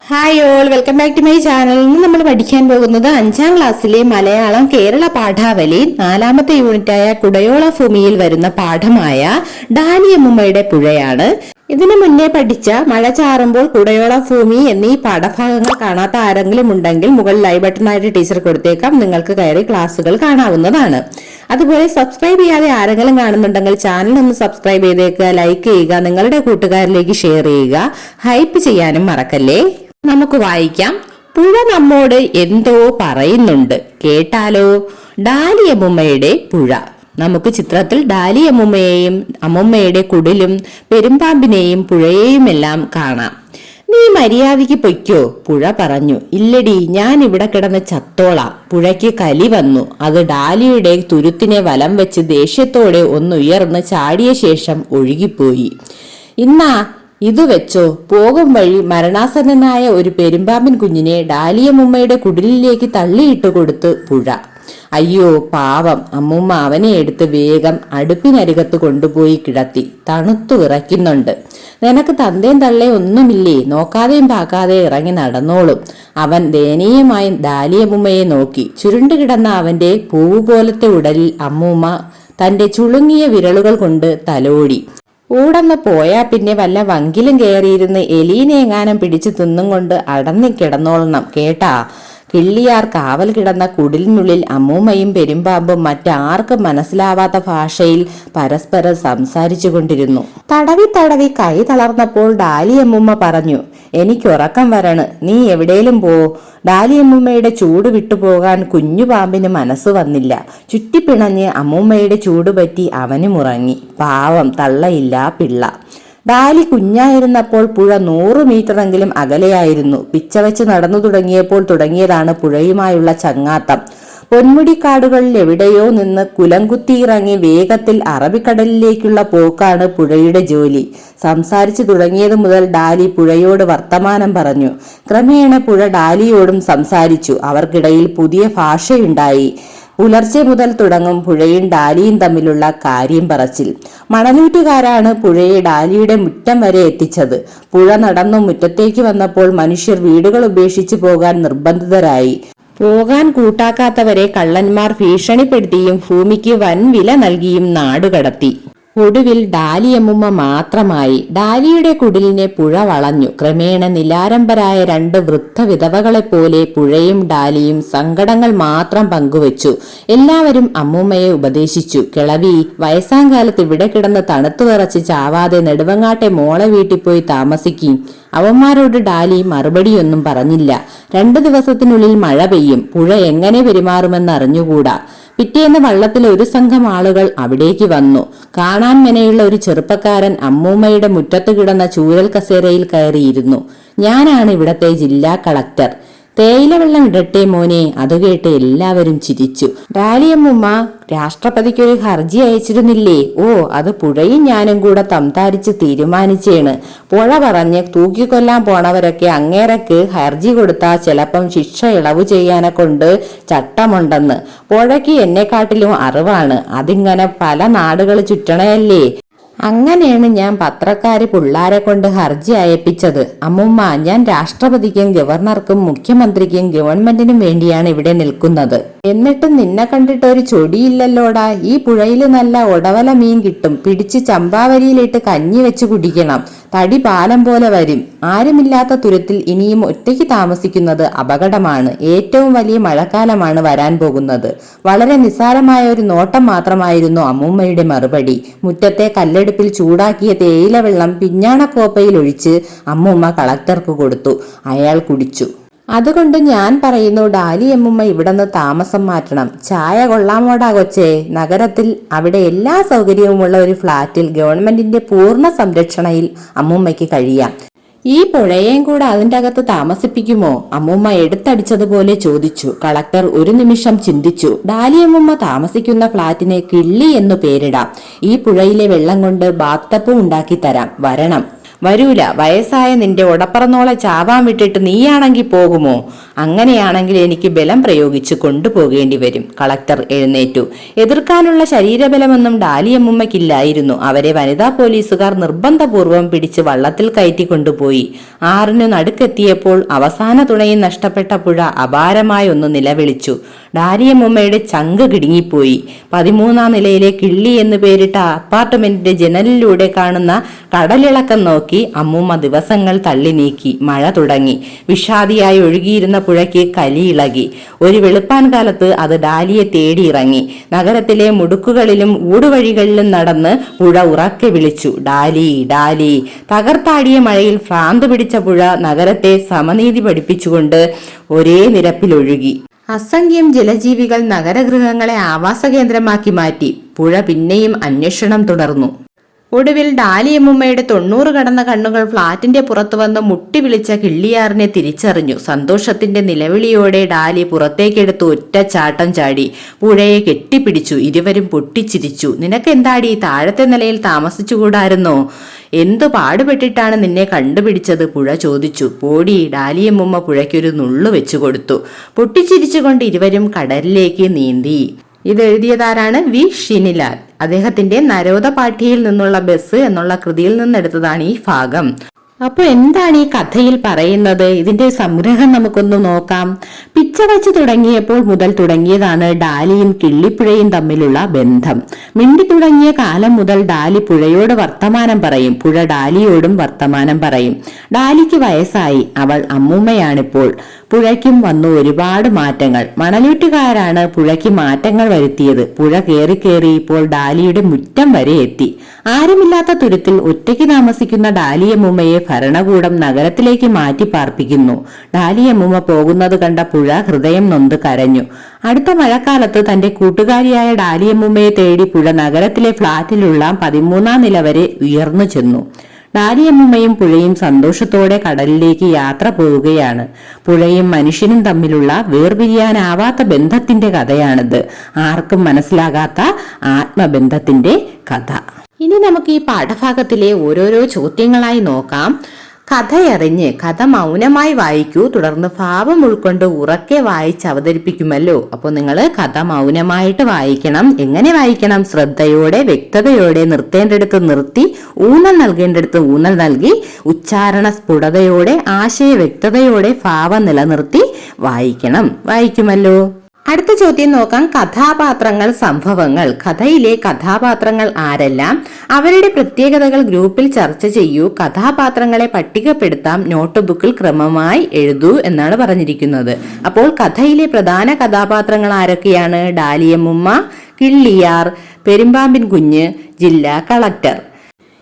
Hi all, welcome back to my channel. ഇന്ന് നമ്മൾ പഠിക്കാൻ പോകുന്നത് 5ാം ക്ലാസ്സിലെ മലയാളം കേരള പാഠാവലി 4ാമത്തെ യൂണിറ്റായ കുടയോള ഭൂമിയിൽ വരുന്ന പാഠമായ ഡാലിയമ്മുമ്മയുടെ പുഴയാണ്. ഇതിനു മുന്നേ പഠിച്ച മഴ ചാറുമ്പോൾ കുടയോള ഭൂമി എന്നീ പാഠഭാഗങ്ങൾ കാണാത്ത ആരെങ്കിലും ഉണ്ടെങ്കിൽ മുകളിൽ ഐ ബട്ടണായിട്ട് ടീച്ചർ കൊടുത്തേക്കാം. നിങ്ങൾക്ക് കയറി ക്ലാസ്സുകൾ കാണാവുന്നതാണ്. അതുപോലെ സബ്സ്ക്രൈബ് ചെയ്യാതെ ആരെങ്കിലും കാണുന്നുണ്ടെങ്കിൽ ചാനൽ ഒന്ന് സബ്സ്ക്രൈബ് ചെയ്തേക്കുക, ലൈക്ക് ചെയ്യുക, നിങ്ങളുടെ കൂട്ടുകാരിലേക്ക് ഷെയർ ചെയ്യുക, ഹൈപ്പ് ചെയ്യാനും മറക്കല്ലേ. നമുക്ക് വായിക്കാം. പുഴ നമ്മോട് എന്തോ പറയുന്നുണ്ട്, കേട്ടാലോ. ഡാലിയമ്മുമ്മയുടെ പുഴ. നമുക്ക് ചിത്രത്തിൽ ഡാലിയമ്മുമ്മയെയും അമ്മുമ്മയുടെ കുടിലും പെരുമ്പാമ്പിനെയും പുഴയെയും എല്ലാം കാണാം. നീ മര്യാദയ്ക്ക് പൊയ്ക്കോ, പുഴ പറഞ്ഞു. ഇല്ലടി, ഞാൻ ഇവിടെ കിടന്ന് ചത്തോളാം. പുഴയ്ക്ക് കലി വന്നു. അത് ഡാലിയുടെ തുരുത്തിനെ വലം വെച്ച് ദേഷ്യത്തോടെ ഒന്നുയർന്ന് ചാടിയ ശേഷം ഒഴുകിപ്പോയി. ഇന്നാ ഇത് വെച്ചോ. പോകും വഴി മരണാസന്നനായ ഒരു പെരുമ്പാമ്പിൻ കുഞ്ഞിനെ ഡാലിയമ്മുമ്മയുടെ കുടിലിലേക്ക് തള്ളിയിട്ട് കൊടുത്ത് പുഴ. അയ്യോ പാവം. അമ്മുമ്മ അവനെ എടുത്ത് വേഗം അടുപ്പിനരികത്ത് കൊണ്ടുപോയി കിടത്തി. തണുത്തു വിറയ്ക്കുന്നുണ്ട്. നിനക്ക് തന്തേം തള്ളേ ഒന്നുമില്ലേ? നോക്കാതെയും പാക്കാതെ ഇറങ്ങി നടന്നോളും. അവൻ ദയനീയമായി ഡാലിയമ്മുമ്മയെ നോക്കി. ചുരുണ്ടുകിടന്ന അവന്റെ പൂവ് പോലത്തെ ഉടലിൽ അമ്മൂമ്മ തന്റെ ചുളുങ്ങിയ വിരലുകൾ കൊണ്ട് തലോടി. ഊടന്ന് പോയാ പിന്നെ വല്ല വങ്കിലും കയറിയിരുന്ന് എലീനെങ്ങാനും പിടിച്ചു തിന്നും കൊണ്ട് അടന്നി കിടന്നോളണം, കേട്ടാ. കിള്ളിയാർ കാവൽ കിടന്ന കുടിലിനുള്ളിൽ അമ്മൂമ്മയും പെരുമ്പാമ്പും മറ്റാർക്കും മനസ്സിലാവാത്ത ഭാഷയിൽ പരസ്പരം സംസാരിച്ചു കൊണ്ടിരുന്നു. തടവി തടവി കൈ തളർന്നപ്പോൾ ഡാലിയമ്മുമ്മ പറഞ്ഞു, എനിക്കുറക്കം വരണ്, നീ എവിടേലും പോ. ഡാലിയമ്മുമ്മയുടെ ചൂട് വിട്ടുപോകാൻ കുഞ്ഞു പാമ്പിന് മനസ്സ് വന്നില്ല. ചുറ്റിപ്പിണഞ്ഞ് അമ്മൂമ്മയുടെ ചൂട് പറ്റി അവനും ഉറങ്ങി. പാവം തള്ളയില്ല പിള്ള. ഡാലി കുഞ്ഞായിരുന്നപ്പോൾ പുഴ 100 മീറ്ററെങ്കിലും അകലെയായിരുന്നു. പിച്ചവെച്ച് നടന്നു തുടങ്ങിയപ്പോൾ തുടങ്ങിയതാണ് പുഴയുമായുള്ള ചങ്ങാത്തം. പൊന്മുടിക്കാടുകളിൽ എവിടെയോ നിന്ന് കുലംകുത്തിയിറങ്ങി വേഗത്തിൽ അറബിക്കടലിലേക്കുള്ള പോക്കാണ് പുഴയുടെ ജോലി. സംസാരിച്ചു തുടങ്ങിയത് മുതൽ ഡാലി പുഴയോട് വർത്തമാനം പറഞ്ഞു. ക്രമേണ പുഴ ഡാലിയോടും സംസാരിച്ചു. അവർക്കിടയിൽ പുതിയ ഭാഷയുണ്ടായി. പുലർച്ചെ മുതൽ തുടങ്ങും പുഴയും ഡാലിയും തമ്മിലുള്ള കാര്യം പറച്ചിൽ. മണലൂറ്റുകാരാണ് പുഴയെ ഡാലിയുടെ മുറ്റം വരെ എത്തിച്ചത്. പുഴ നടന്നു മുറ്റത്തേക്ക് വന്നപ്പോൾ മനുഷ്യർ വീടുകൾ ഉപേക്ഷിച്ചു പോകാൻ നിർബന്ധിതരായി. പോകാൻ കൂട്ടാക്കാത്തവരെ കള്ളന്മാർ ഭീഷണിപ്പെടുത്തിയും ഭൂമിക്ക് വൻ വില നൽകിയും നാടുകടത്തി. ഒടുവിൽ ഡാലിയമ്മുമ്മ മാത്രമായി. ഡാലിയുടെ കുടിലിനെ പുഴ വളഞ്ഞു. ക്രമേണ നിലാരംബരായ 2 വൃദ്ധ വിധവകളെപ്പോലെ പുഴയും ഡാലിയും സങ്കടങ്ങൾ മാത്രം പങ്കുവച്ചു. എല്ലാവരും അമ്മൂമ്മയെ ഉപദേശിച്ചു. കിളവി, വയസ്സാങ്കാലത്ത് ഇവിടെ കിടന്ന് തണുത്തു വിറച്ച് ചാവാതെ നെടുവങ്ങാട്ടെ മോളെ വീട്ടിൽ പോയി താമസിക്കും. അവന്മാരോട് ഡാലി മറുപടിയൊന്നും പറഞ്ഞില്ല. 2 ദിവസത്തിനുള്ളിൽ മഴ പെയ്യും. പുഴ എങ്ങനെ പെരുമാറുമെന്ന് അറിഞ്ഞുകൂടാ. പിറ്റേന്ന് വള്ളത്തിൽ ഒരു സംഘം ആളുകൾ അവിടേക്ക് വന്നു. കാണാൻ മെനയുള്ള ഒരു ചെറുപ്പക്കാരൻ അമ്മൂമ്മയുടെ മുറ്റത്ത് കിടന്ന ചൂരൽ കസേരയിൽ കയറിയിരുന്നു. ഞാനാണ് ഇവിടത്തെ ജില്ലാ കളക്ടർ. തേയില വെള്ളം ഇടട്ടെ മോനെ. അത് കേട്ട് എല്ലാവരും ചിരിച്ചു. ഡാലിയമ്മുമ്മ രാഷ്ട്രപതിക്കൊരു ഹർജി അയച്ചിരുന്നില്ലേ? ഓ, അത് പുഴയും ഞാനും കൂടെ തംതാരിച്ച് തീരുമാനിച്ചേണ്. പുഴ പറഞ്ഞ് തൂക്കിക്കൊല്ലാൻ പോണവരൊക്കെ അങ്ങേരക്ക് ഹർജി കൊടുത്താ ചിലപ്പം ശിക്ഷ ഇളവ് ചെയ്യാനെ കൊണ്ട് ചട്ടമുണ്ടെന്ന്. പുഴയ്ക്ക് എന്നെക്കാട്ടിലും അറിവാണ്. അതിങ്ങനെ പല നാടുകൾ ചുറ്റണയല്ലേ. അങ്ങനെയാണ് ഞാൻ പത്രക്കാര് പിള്ളാരെ കൊണ്ട് ഹർജി അയപ്പിച്ചത്. അമ്മുമ്മ, ഞാൻ രാഷ്ട്രപതിക്കും ഗവർണർക്കും മുഖ്യമന്ത്രിക്കും ഗവൺമെന്റിനും വേണ്ടിയാണ് ഇവിടെ നിൽക്കുന്നത്. എന്നിട്ടും നിന്നെ കണ്ടിട്ട് ഒരു ചൊടിയില്ലല്ലോടാ. ഈ പുഴയിൽ നല്ല ഒടവല മീൻ കിട്ടും. പിടിച്ച് ചമ്പാവരിയിലിട്ട് കഞ്ഞി വെച്ച് കുടിക്കണം. തടി പാലം പോലെ വരും. ആരുമില്ലാത്ത തുരുത്തിൽ ഇനിയും ഒറ്റയ്ക്ക് താമസിക്കുന്നത് അപകടമാണ്. ഏറ്റവും വലിയ മഴക്കാലമാണ് വരാൻ പോകുന്നത്. വളരെ നിസ്സാരമായ ഒരു നോട്ടം മാത്രമായിരുന്നു അമ്മൂമ്മയുടെ മറുപടി. മുറ്റത്തെ കല്ലെടുപ്പിൽ ചൂടാക്കിയ തേയില വെള്ളം പിഞ്ഞാണക്കോപ്പയിൽ ഒഴിച്ച് അമ്മൂമ്മ കളക്ടർക്ക് കൊടുത്തു. അയാൾ കുടിച്ചു. അതുകൊണ്ട് ഞാൻ പറയുന്നു, ഡാലിയമ്മുമ്മ ഇവിടുന്ന് താമസം മാറ്റണം. ചായ കൊള്ളാമോടാ കൊച്ചേ. നഗരത്തിൽ അവിടെ എല്ലാ സൗകര്യവുമുള്ള ഒരു ഫ്ളാറ്റിൽ ഗവൺമെന്റിന്റെ പൂർണ്ണ സംരക്ഷണയിൽ അമ്മൂമ്മയ്ക്ക് കഴിയാം. ഈ പുഴയേയും കൂടെ അതിൻ്റെ അകത്ത് താമസിപ്പിക്കുമോ? അമ്മൂമ്മ എടുത്തടിച്ചതുപോലെ ചോദിച്ചു. കളക്ടർ ഒരു നിമിഷം ചിന്തിച്ചു. ഡാലിയമ്മുമ്മ താമസിക്കുന്ന ഫ്ളാറ്റിന് കിള്ളി എന്നു പേരിടാം. ഈ പുഴയിലെ വെള്ളം കൊണ്ട് ബാത്ത് ടബ് ഉണ്ടാക്കി തരാം. വരണം. വരൂല, വയസ്സായ നിന്റെ ഒടപ്പറന്നോളെ ചാവാൻ വിട്ടിട്ട് നീയാണെങ്കിൽ പോകുമോ? അങ്ങനെയാണെങ്കിൽ എനിക്ക് ബലം പ്രയോഗിച്ച് കൊണ്ടുപോകേണ്ടി വരും. കളക്ടർ എഴുന്നേറ്റു. എതിർക്കാനുള്ള ശരീരബലമൊന്നും ഡാലിയമ്മയ്ക്കില്ലായിരുന്നു. അവരെ വനിതാ പോലീസുകാർ നിർബന്ധപൂർവം പിടിച്ച് വള്ളത്തിൽ കയറ്റി കൊണ്ടുപോയി. ആറിനു നടുക്കെത്തിയപ്പോൾ അവസാന തുണയും നഷ്ടപ്പെട്ട പുഴ അപാരമായി ഒന്ന് നിലവിളിച്ചു. ഡാലിയമ്മയുടെ ചങ്ക് കിടുങ്ങിപ്പോയി. 13-ാം നിലയിലെ കിള്ളി എന്ന് പേരിട്ട അപ്പാർട്ട്മെന്റിന്റെ ജനലിലൂടെ കാണുന്ന കടലിളക്കം നോക്കി അമ്മൂമ്മ ദിവസങ്ങൾ തള്ളി നീക്കി. മഴ തുടങ്ങി. വിഷാദിയായി ഒഴുകിയിരുന്ന പുഴയ്ക്ക് കലിയിളകി. ഒരു വെളുപ്പാൻ കാലത്ത് അത് ഡാലിയെ തേടിയിറങ്ങി. നഗരത്തിലെ മുടുക്കുകളിലും ഊടുവഴികളിലും നടന്ന് പുഴ ഉറക്കെ വിളിച്ചു, ഡാലി ഡാലി. തകർത്താടിയ മഴയിൽ ഭ്രാന്ത് പിടിച്ച പുഴ നഗരത്തെ സമനീതി പഠിപ്പിച്ചുകൊണ്ട് ഒരേ നിരപ്പിലൊഴുകി. അസംഖ്യം ജലജീവികൾ നഗരഗൃഹങ്ങളെ ആവാസ കേന്ദ്രമാക്കി മാറ്റി. പുഴ പിന്നെയും അന്വേഷണം തുടർന്നു. ഒടുവിൽ ഡാലിയമ്മയുടെ 90 കടന്ന കണ്ണുകൾ ഫ്ളാറ്റിന്റെ പുറത്തു വന്ന് മുട്ടി വിളിച്ച കിള്ളിയാറിനെ തിരിച്ചറിഞ്ഞു. സന്തോഷത്തിന്റെ നിലവിളിയോടെ ഡാലി പുറത്തേക്കെടുത്ത് ഒറ്റ ചാട്ടം ചാടി. പുഴയെ കെട്ടിപ്പിടിച്ചു. ഇരുവരും പൊട്ടിച്ചിരിച്ചു. നിനക്കെന്താടി താഴത്തെ നിലയിൽ താമസിച്ചുകൂടായിരുന്നോ? എന്തു പാടുപെട്ടിട്ടാണ് നിന്നെ കണ്ടുപിടിച്ചത്? പുഴ ചോദിച്ചു. പോടി. ഡാലിയമ്മ പുഴയ്ക്കൊരു നുള്ളു വെച്ചു കൊടുത്തു. പൊട്ടിച്ചിരിച്ചുകൊണ്ട് ഇരുവരും കടലിലേക്ക് നീന്തി. ഇത് എഴുതിയതാരാണ്? വി ഷിനിലാൽ. അദ്ദേഹത്തിന്റെ നരോദ പാഠ്യയിൽ നിന്നുള്ള ബസ് എന്നുള്ള കൃതിയിൽ നിന്നെടുത്തതാണ് ഈ ഭാഗം. അപ്പൊ എന്താണ് ഈ കഥയിൽ പറയുന്നത്? ഇതിന്റെ സംഗ്രഹം നമുക്കൊന്ന് നോക്കാം. പിച്ച വച്ച് തുടങ്ങിയപ്പോൾ മുതൽ തുടങ്ങിയതാണ് ഡാലിയും കിള്ളിപ്പുഴയും തമ്മിലുള്ള ബന്ധം. മിണ്ടി തുടങ്ങിയ കാലം മുതൽ ഡാലി പുഴയോട് വർത്തമാനം പറയും, പുഴ ഡാലിയോടും വർത്തമാനം പറയും. ഡാലിക്ക് വയസ്സായി. അവൾ അമ്മൂമ്മയാണിപ്പോൾ. പുഴയ്ക്കും വന്നു ഒരുപാട് മാറ്റങ്ങൾ. മണലൂറ്റുകാരാണ് പുഴയ്ക്ക് മാറ്റങ്ങൾ വരുത്തിയത്. പുഴ കയറി ഇപ്പോൾ ഡാലിയുടെ മുറ്റം വരെ എത്തി. ആരുമില്ലാത്ത തുരുത്തിൽ ഒറ്റയ്ക്ക് താമസിക്കുന്ന ഡാലിയമ്മയെ ഭരണകൂടം നഗരത്തിലേക്ക് മാറ്റി പാർപ്പിക്കുന്നു. ഡാലിയമ്മ പോകുന്നത് കണ്ട പുഴ ഹൃദയം നൊന്ത് കരഞ്ഞു. അടുത്ത മഴക്കാലത്ത് തന്റെ കൂട്ടുകാരിയായ ഡാലിയമ്മയെ തേടി പുഴ നഗരത്തിലെ ഫ്ളാറ്റിലുള്ള 13-ാം നില വരെ ഉയർന്നു ചെന്നു. ഡാലിയമ്മയും പുഴയും സന്തോഷത്തോടെ കടലിലേക്ക് യാത്ര പോവുകയാണ്. പുഴയും മനുഷ്യനും തമ്മിലുള്ള വേർപിരിയാനാവാത്ത ബന്ധത്തിന്റെ കഥയാണിത്. ആർക്കും മനസ്സിലാകാത്ത ആത്മബന്ധത്തിന്റെ കഥ. ഇനി നമുക്ക് ഈ പാഠഭാഗത്തിലെ ഓരോരോ ചോദ്യങ്ങളായി നോക്കാം. കഥയറിഞ്ഞ് കഥ മൗനമായി വായിക്കൂ. തുടർന്ന് ഭാവം ഉൾക്കൊണ്ട് ഉറക്കെ വായിച്ച് അവതരിപ്പിക്കുമല്ലോ. അപ്പോൾ നിങ്ങൾ കഥ മൗനമായിട്ട് വായിക്കണം. എങ്ങനെ വായിക്കണം? ശ്രദ്ധയോടെ, വ്യക്തതയോടെ, നിർത്തേണ്ടടുത്ത് നിർത്തി, ഊന്നൽ നൽകേണ്ടടുത്ത് ഊന്നൽ നൽകി, ഉച്ചാരണ സ്ഫുടതയോടെ, ആശയ വ്യക്തതയോടെ ഭാവം നിലനിർത്തി വായിക്കണം. വായിക്കുമല്ലോ. അടുത്ത ചോദ്യം നോക്കാം. കഥാപാത്രങ്ങൾ, സംഭവങ്ങൾ. കഥയിലെ കഥാപാത്രങ്ങൾ ആരെല്ലാം? അവരുടെ പ്രത്യേകതകൾ ഗ്രൂപ്പിൽ ചർച്ച ചെയ്യൂ. കഥാപാത്രങ്ങളെ പട്ടികപ്പെടുത്താം. നോട്ട് ബുക്കിൽ ക്രമമായി എഴുതൂ എന്നാണ് പറഞ്ഞിരിക്കുന്നത്. അപ്പോൾ കഥയിലെ പ്രധാന കഥാപാത്രങ്ങൾ ആരൊക്കെയാണ്? ഡാലിയമ്മ, കിള്ളിയാർ, പെരുമ്പാമ്പിൻ കുഞ്ഞ്, ജില്ലാ കളക്ടർ.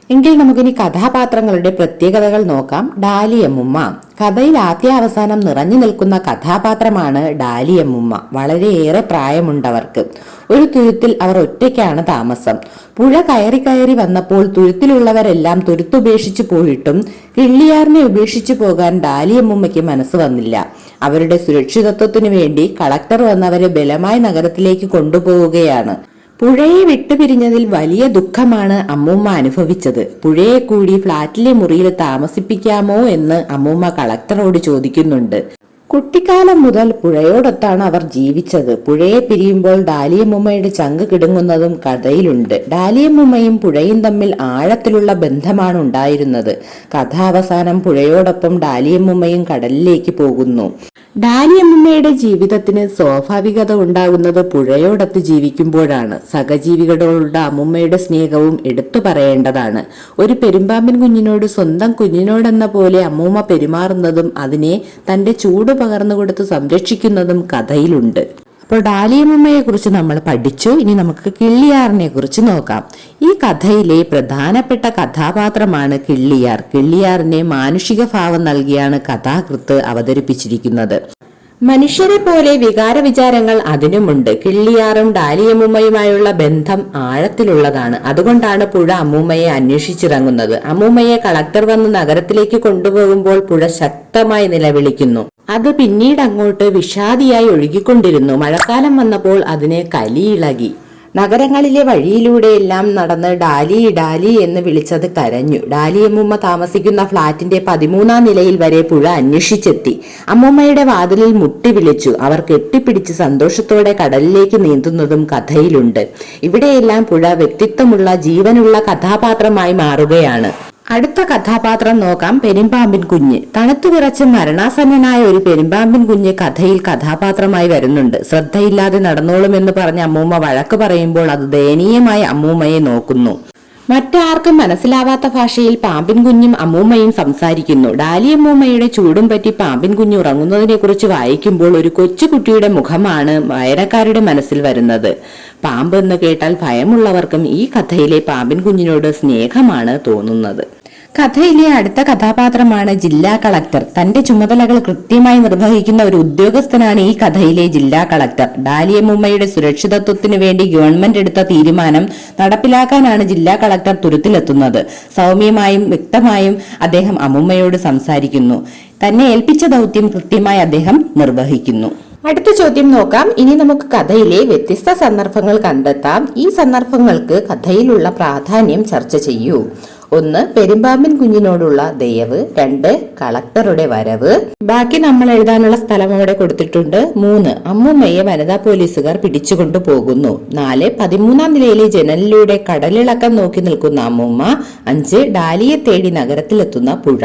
എങ്കിൽ നമുക്കിനി കഥാപാത്രങ്ങളുടെ പ്രത്യേകതകൾ നോക്കാം. ഡാലിയമ്മ. കഥയിൽ ആദ്യാവസാനം നിറഞ്ഞു നിൽക്കുന്ന കഥാപാത്രമാണ് ഡാലിയമ്മ. വളരെയേറെ പ്രായമുണ്ടവർക്ക്. ഒരു തുരുത്തിൽ അവർ ഒറ്റയ്ക്കാണ് താമസം. പുഴ കയറി വന്നപ്പോൾ തുരുത്തിലുള്ളവരെല്ലാം തുരുത്തുപേക്ഷിച്ചു പോയിട്ടും കിള്ളിയാറിനെ ഉപേക്ഷിച്ചു പോകാൻ ഡാലിയമ്മയ്ക്ക് മനസ്സ് വന്നില്ല. അവരുടെ സുരക്ഷിതത്വത്തിനു വേണ്ടി കളക്ടർ വന്നവരെ ബലമായി നഗരത്തിലേക്ക് കൊണ്ടുപോവുകയാണ്. പുഴയെ വിട്ടുപിരിഞ്ഞതിൽ വലിയ ദുഃഖമാണ് അമ്മൂമ്മ അനുഭവിച്ചത്. പുഴയെ കൂടി ഫ്ളാറ്റിലെ മുറിയിൽ താമസിപ്പിക്കാമോ എന്ന് അമ്മൂമ്മ കളക്ടറോട് ചോദിക്കുന്നുണ്ട്. കുട്ടിക്കാലം മുതൽ പുഴയോടൊത്താണ് അവർ ജീവിച്ചത്. പുഴയെ പിരിയുമ്പോൾ ഡാലിയമ്മയുടെ ചങ്ക് കിടുങ്ങുന്നതും കഥയിലുണ്ട്. ഡാലിയമ്മയും പുഴയും തമ്മിൽ ആഴത്തിലുള്ള ബന്ധമാണ് ഉണ്ടായിരുന്നത്. കഥാവസാനം പുഴയോടൊപ്പം ഡാലിയമ്മയും കടലിലേക്ക് പോകുന്നു. ഡാലിയമ്മയുടെ ജീവിതത്തിന് സ്വാഭാവികത ഉണ്ടാകുന്നത് പുഴയോടൊത്ത് ജീവിക്കുമ്പോഴാണ്. സഹജീവികളോടുള്ള അമ്മുമ്മയുടെ സ്നേഹവും എടുത്തു പറയേണ്ടതാണ്. ഒരു പെരുമ്പാമ്പിൻ കുഞ്ഞിനോട് സ്വന്തം കുഞ്ഞിനോടെന്ന പോലെ അമ്മൂമ്മ പെരുമാറുന്നതും അതിനെ തന്റെ ചൂട് പകർന്നുകൊടുത്ത് സംരക്ഷിക്കുന്നതും കഥയിലുണ്ട്. അപ്പോൾ ഡാലിയമ്മയെ കുറിച്ച് നമ്മൾ പഠിച്ചു. ഇനി നമുക്ക് കിള്ളിയാറിനെ കുറിച്ച് നോക്കാം. ഈ കഥയിലെ പ്രധാനപ്പെട്ട കഥാപാത്രമാണ് കിള്ളിയാർ. കിള്ളിയാറിനെ മാനുഷിക ഭാവം നൽകിയാണ് കഥാകൃത്ത് അവതരിപ്പിച്ചിരിക്കുന്നത്. മനുഷ്യരെ പോലെ വികാര വിചാരങ്ങൾ അതിനുമുണ്ട്. കിള്ളിയാറും ഡാലിയമ്മയുമായുള്ള ബന്ധം ആഴത്തിലുള്ളതാണ്. അതുകൊണ്ടാണ് പുഴ അമ്മൂമ്മയെ അന്വേഷിച്ചിറങ്ങുന്നത്. അമ്മൂമ്മയെ കളക്ടർ വന്ന് നഗരത്തിലേക്ക് കൊണ്ടുപോകുമ്പോൾ പുഴ ശക്തമായി നിലവിളിക്കുന്നു. അത് പിന്നീട് അങ്ങോട്ട് വിഷാദിയായി ഒഴുകിക്കൊണ്ടിരുന്നു. മഴക്കാലം വന്നപ്പോൾ അതിന് കലിയിളകി. നഗരങ്ങളിലെ വഴിയിലൂടെയെല്ലാം നടന്ന് ഡാലി ഡാലി എന്ന് വിളിച്ചത് കരഞ്ഞു. ഡാലിയമ്മൂമ്മ താമസിക്കുന്ന ഫ്ളാറ്റിന്റെ 13-ാം നിലയിൽ വരെ പുഴ അന്വേഷിച്ചെത്തി. അമ്മൂമ്മയുടെ വാതിലിൽ മുട്ടി വിളിച്ചു. അവർ കെട്ടിപ്പിടിച്ച് സന്തോഷത്തോടെ കടലിലേക്ക് നീന്തുന്നതും കഥയിലുണ്ട്. ഇവിടെയെല്ലാം പുഴ വ്യക്തിത്വമുള്ള ജീവനുള്ള കഥാപാത്രമായി മാറുകയാണ്. അടുത്ത കഥാപാത്രം നോക്കാം. പെരുമ്പാമ്പിൻ കുഞ്ഞ്. തണുത്തു വിറച്ച് മരണാസന്നനായ ഒരു പെരുമ്പാമ്പിൻ കുഞ്ഞ് കഥയിൽ കഥാപാത്രമായി വരുന്നുണ്ട്. ശ്രദ്ധയില്ലാതെ നടന്നോളുമെന്ന് പറഞ്ഞ് അമ്മൂമ്മ വഴക്ക് പറയുമ്പോൾ അത് ദയനീയമായി അമ്മൂമ്മയെ നോക്കുന്നു. മറ്റാർക്കും മനസ്സിലാവാത്ത ഭാഷയിൽ പാമ്പിൻ കുഞ്ഞും അമ്മൂമ്മയും സംസാരിക്കുന്നു. ഡാലിയമ്മൂമ്മയുടെ ചൂടും പറ്റി പാമ്പിൻ കുഞ്ഞ് ഉറങ്ങുന്നതിനെ കുറിച്ച് വായിക്കുമ്പോൾ ഒരു കൊച്ചുകുട്ടിയുടെ മുഖമാണ് വായനക്കാരുടെ മനസ്സിൽ വരുന്നത്. പാമ്പ് എന്ന് കേട്ടാൽ ഭയമുള്ളവർക്കും ഈ കഥയിലെ പാമ്പിൻ കുഞ്ഞിനോട് സ്നേഹമാണ് തോന്നുന്നത്. കഥയിലെ അടുത്ത കഥാപാത്രമാണ് ജില്ലാ കളക്ടർ. തന്റെ ചുമതലകൾ കൃത്യമായി നിർവഹിക്കുന്ന ഒരു ഉദ്യോഗസ്ഥനാണ് ഈ കഥയിലെ ജില്ലാ കളക്ടർ. ഡാലിയമ്മൂമ്മയുടെ സുരക്ഷിതത്വത്തിനു വേണ്ടി ഗവൺമെന്റ് എടുത്ത തീരുമാനം നടപ്പിലാക്കാനാണ് ജില്ലാ കളക്ടർ തുരുത്തിലെത്തുന്നത്. സൗമ്യമായും വ്യക്തമായും അദ്ദേഹം അമ്മൂമ്മയോട് സംസാരിക്കുന്നു. തന്നെ ഏൽപ്പിച്ച ദൗത്യം കൃത്യമായി അദ്ദേഹം നിർവഹിക്കുന്നു. അടുത്ത ചോദ്യം നോക്കാം. ഇനി നമുക്ക് കഥയിലെ വ്യത്യസ്ത സന്ദർഭങ്ങൾ കണ്ടെത്താം. ഈ സന്ദർഭങ്ങൾക്ക് കഥയിലുള്ള പ്രാധാന്യം ചർച്ച ചെയ്യൂ. 1. പെരുമ്പാമ്പിൻ കുഞ്ഞിനോടുള്ള ദയവ്. 2. കളക്ടറുടെ വരവ്. ബാക്കി നമ്മൾ എഴുതാനുള്ള സ്ഥലം അവിടെ കൊടുത്തിട്ടുണ്ട്. 3. അമ്മൂമ്മയെ വനിതാ പോലീസുകാർ പിടിച്ചുകൊണ്ടു പോകുന്നു. 4. 13-ാം നിലയിലെ ജനലിലൂടെ കടലിളക്കം നോക്കി നിൽക്കുന്ന അമ്മൂമ്മ. 5. ഡാലിയെ തേടി നഗരത്തിലെത്തുന്ന പുഴ.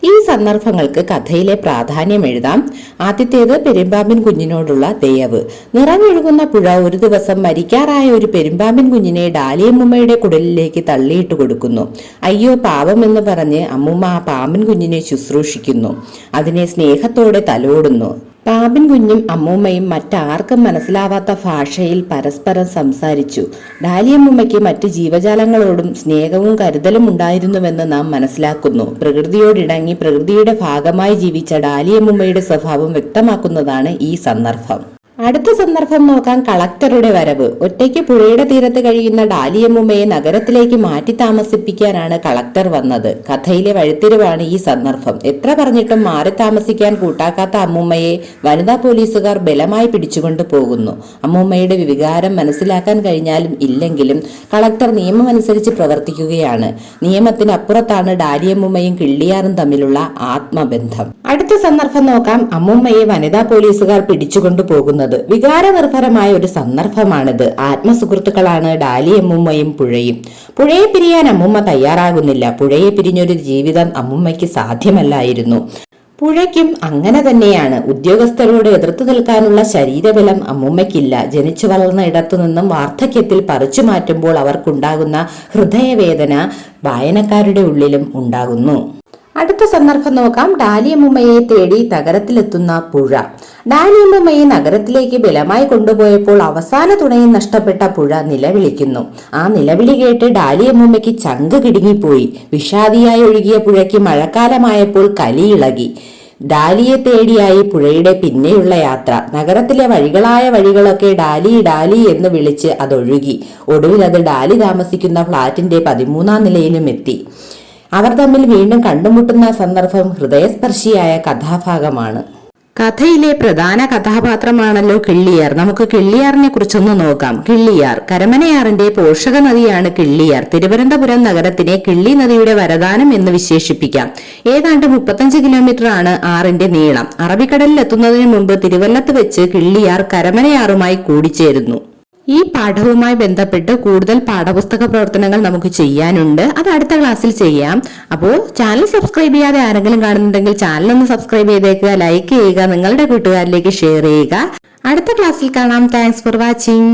ഈ സന്ദർഭങ്ങൾക്ക് കഥയിലെ പ്രാധാന്യം എഴുതാം. ആദ്യത്തേത് പെരുമ്പാമ്പിൻ കുഞ്ഞിനോടുള്ള ദയവ്. നിറഞ്ഞൊഴുകുന്ന പുഴ ഒരു ദിവസം മരിക്കാറായ ഒരു പെരുമ്പാമ്പിൻ കുഞ്ഞിനെ ഡാലിയമ്മൂമ്മയുടെ കുടലിലേക്ക് തള്ളിയിട്ട് കൊടുക്കുന്നു. അയ്യോ പാവം എന്ന് പറഞ്ഞ് അമ്മൂമ്മ ആ പാമ്പിൻ കുഞ്ഞിനെ ശുശ്രൂഷിക്കുന്നു. അതിനെ സ്നേഹത്തോടെ തലോടുന്നു. പാമ്പിൻ കുഞ്ഞും അമ്മൂമ്മയും മറ്റാർക്കും മനസ്സിലാവാത്ത ഭാഷയിൽ പരസ്പരം സംസാരിച്ചു. ഡാലിയമ്മൂമ്മയ്ക്ക് മറ്റ് ജീവജാലങ്ങളോടും സ്നേഹവും കരുതലും ഉണ്ടായിരുന്നുവെന്ന് നാം മനസ്സിലാക്കുന്നു. പ്രകൃതിയോടിണങ്ങി പ്രകൃതിയുടെ ഭാഗമായി ജീവിച്ച ഡാലിയമ്മൂമ്മയുടെ സ്വഭാവം വ്യക്തമാക്കുന്നതാണ് ഈ സന്ദർഭം. അടുത്ത സന്ദർഭം നോക്കാം. കളക്ടറുടെ വരവ്. ഒറ്റയ്ക്ക് പുഴയുടെ തീരത്ത് കഴിയുന്ന ഡാലിയമ്മൂമ്മയെ നഗരത്തിലേക്ക് മാറ്റി താമസിപ്പിക്കാനാണ് കളക്ടർ വന്നത്. കഥയിലെ വഴിത്തിരിവാണ് ഈ സന്ദർഭം. എത്ര പറഞ്ഞിട്ടും മാറി താമസിക്കാൻ കൂട്ടാക്കാത്ത അമ്മൂമ്മയെ വനിതാ പോലീസുകാർ ബലമായി പിടിച്ചുകൊണ്ടു പോകുന്നു. അമ്മൂമ്മയുടെ വികാരം മനസ്സിലാക്കാൻ കഴിഞ്ഞാലും ഇല്ലെങ്കിലും കളക്ടർ നിയമമനുസരിച്ച് പ്രവർത്തിക്കുകയാണ്. നിയമത്തിനപ്പുറത്താണ് ഡാലിയമ്മൂമ്മയും കിള്ളിയാറും തമ്മിലുള്ള ആത്മബന്ധം. അടുത്ത സന്ദർഭം നോക്കാം. അമ്മൂമ്മയെ വനിതാ പോലീസുകാർ പിടിച്ചുകൊണ്ടു പോകുന്നത്. വികാരനിർഭരമായ ഒരു സന്ദർഭമാണിത്. ആത്മസുഹൃത്തുക്കളാണ് ഡാലിയമ്മൂമ്മയും പുഴയും. പുഴയെ പിരിയാൻ അമ്മൂമ്മ തയ്യാറാകുന്നില്ല. പുഴയെ പിരിഞ്ഞൊരു ജീവിതം അമ്മൂമ്മയ്ക്ക് സാധ്യമല്ലായിരുന്നു. പുഴയ്ക്കും അങ്ങനെ തന്നെയാണ്. ഉദ്യോഗസ്ഥരോട് എതിർത്തു നിൽക്കാനുള്ള ശരീരബലം അമ്മൂമ്മയ്ക്കില്ല. ജനിച്ചു വളർന്ന ഇടത്തു നിന്നും വാർദ്ധക്യത്തിൽ പറിച്ചു മാറ്റുമ്പോൾ അവർക്കുണ്ടാകുന്ന ഹൃദയവേദന വായനക്കാരുടെ ഉള്ളിലും ഉണ്ടാകുന്നു. അടുത്ത സന്ദർഭം നോക്കാം. ഡാലിയമ്മൂമ്മയെ തേടി നഗരത്തിലെത്തുന്ന പുഴ. ഡാലിയമ്മൂമ്മയെ നഗരത്തിലേക്ക് ബലമായി കൊണ്ടുപോയപ്പോൾ അവസാന തുണയും നഷ്ടപ്പെട്ട പുഴ നിലവിളിക്കുന്നു. ആ നിലവിളി കേട്ട് ഡാലിയമ്മൂമ്മയ്ക്ക് ചങ്ക് കിടുങ്ങിപ്പോയി. വിഷാദിയായി ഒഴുകിയ പുഴയ്ക്ക് മഴക്കാലമായപ്പോൾ കലിയിളകി. ഡാലിയെ തേടിയായി പുഴയുടെ പിന്നെയുള്ള യാത്ര. നഗരത്തിലെ വഴികളായ വഴികളൊക്കെ ഡാലി ഡാലി എന്ന് വിളിച്ച് അതൊഴുകി. ഒടുവിൽ അത് ഡാലി താമസിക്കുന്ന ഫ്ളാറ്റിന്റെ 13-ാം നിലയിലും എത്തി. അവർ തമ്മിൽ വീണ്ടും കണ്ടുമുട്ടുന്ന സന്ദർഭം ഹൃദയസ്പർശിയായ കഥാഭാഗമാണ്. കഥയിലെ പ്രധാന കഥാപാത്രമാണല്ലോ കിള്ളിയാർ. നമുക്ക് കിള്ളിയാറിനെ കുറിച്ചൊന്ന് നോക്കാം. കിള്ളിയാർ കരമനയാറിന്റെ പോഷക നദിയാണ് കിള്ളിയാർ. തിരുവനന്തപുരം നഗരത്തിനെ കിള്ളി നദിയുടെ വരദാനം എന്ന് വിശേഷിപ്പിക്കാം. ഏതാണ്ട് 35 കിലോമീറ്റർ ആണ് ആറിന്റെ നീളം. അറബിക്കടലിൽ എത്തുന്നതിന് മുമ്പ് തിരുവല്ലത്ത് വെച്ച് കിള്ളിയാർ കരമനയാറുമായി കൂടിച്ചേരുന്നു. ഈ പാഠവുമായി ബന്ധപ്പെട്ട് കൂടുതൽ പാഠപുസ്തക പ്രവർത്തനങ്ങൾ നമുക്ക് ചെയ്യാനുണ്ട്. അത് അടുത്ത ക്ലാസ്സിൽ ചെയ്യാം. അപ്പോൾ ചാനൽ സബ്സ്ക്രൈബ് ചെയ്യാതെ ആരെങ്കിലും കാണുന്നുണ്ടെങ്കിൽ ചാനൽ ഒന്ന് സബ്സ്ക്രൈബ് ചെയ്തേക്കുക, ലൈക്ക് ചെയ്യുക, നിങ്ങളുടെ കൂട്ടുകാരിലേക്ക് ഷെയർ ചെയ്യുക. അടുത്ത ക്ലാസ്സിൽ കാണാം. Thanks for watching.